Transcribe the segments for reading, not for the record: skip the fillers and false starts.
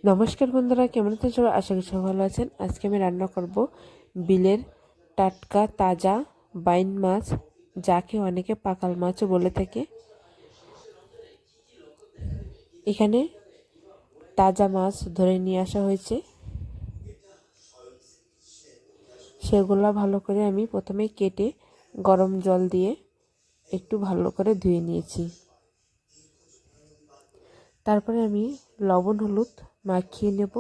নমস্কার বন্ধুরা, কেমন আছেন সবাই? আশা করি সবাই ভালো আছেন। আজকে আমি রান্না করব বিলের টাটকা তাজা বাইন মাছ, যাকে অনেকে পাকাল মাছও বলে থাকে। এখানে তাজা মাছ ধরে নিয়ে আসা হয়েছে, সেগুলো ভালো করে আমি প্রথমে কেটে গরম জল দিয়ে একটু ভালো করে ধুয়ে নিয়েছি। তারপরে আমি লবণ হলুদ মাখিয়ে নেব।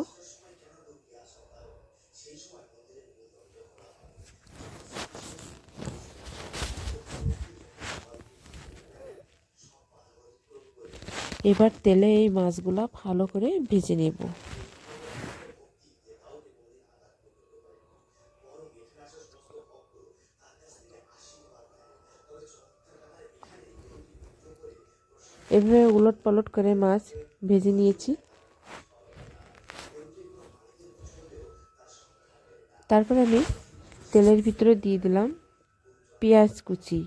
এবার তেলে এই মাছগুলো ভালো করে ভেজে নেব। এভাবে উলট পালট করে মাছ ভেজে নিয়েছি। তারপরে আমি তেলের ভিতরে দিয়ে দিলাম পেঁয়াজ কুচি,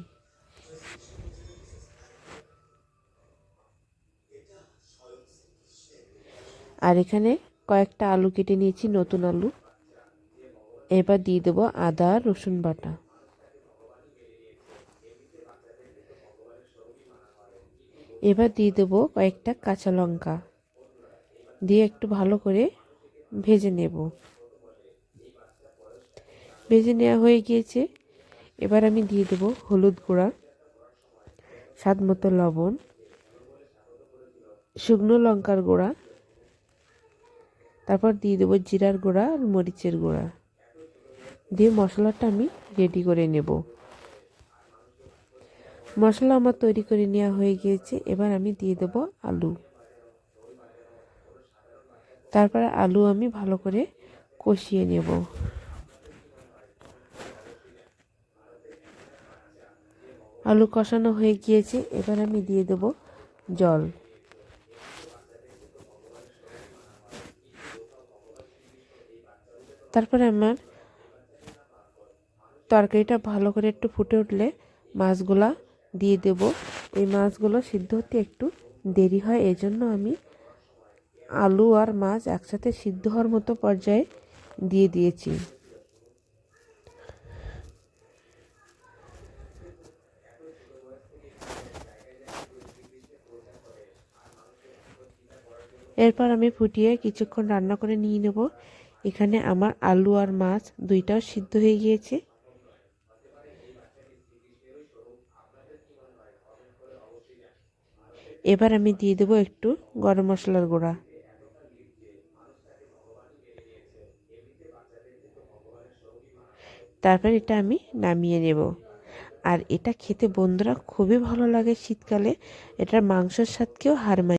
আর এখানে কয়েকটা আলু কেটে নিয়েছি, নতুন আলু। এবার দিয়ে দেবো আদা রসুন বাটা। এবার দিয়ে দেবো কয়েকটা কাঁচা লঙ্কা দিয়ে একটু ভালো করে ভেজে নেব। ভেজে নেওয়া হয়ে গিয়েছে। এবার আমি দিয়ে দেবো হলুদ গুঁড়া, স্বাদ মতো লবণ, শুকনো লঙ্কার গুঁড়া, তারপর দিয়ে দেবো জিরার গুঁড়া আর মরিচের গুঁড়া দিয়ে মশলাটা আমি রেডি করে নেব। মশলা আমার তৈরি করে নেওয়া হয়ে গিয়েছে। এবার আমি দিয়ে দেবো আলু। তারপরে আলু আমি ভালো করে কষিয়ে নেব। আলু কষানো হয়ে গিয়েছে। এবার আমি দিয়ে দেব জল। তারপরে আমার তরকারিটা ভালো করে একটু ফুটে উঠলে মাছগুলা দিয়ে দেব। এই মাছগুলো সিদ্ধ হতে একটু দেরি হয়, এই জন্য আমি আলু আর মাছ একসাথে সিদ্ধ হওয়ার মতো পর্যায়ে দিয়ে দিয়েছি। এরপর আমি ফুটিয়ে কিছুক্ষণ রান্না করে নিয়ে নেব। এখানে আমার আলু আর মাছ দুইটাও সিদ্ধ হয়ে গিয়েছে। এবার আমি দিয়ে দেবো একটু গরম মশলার গুঁড়া। তারপর এটা আমি নামিয়ে নেব। আর এটা খেতে বন্ধুরা খুবই ভালো লাগে শীতকালে। এটার মাংসের স্বাদকেও হার মানিয়ে।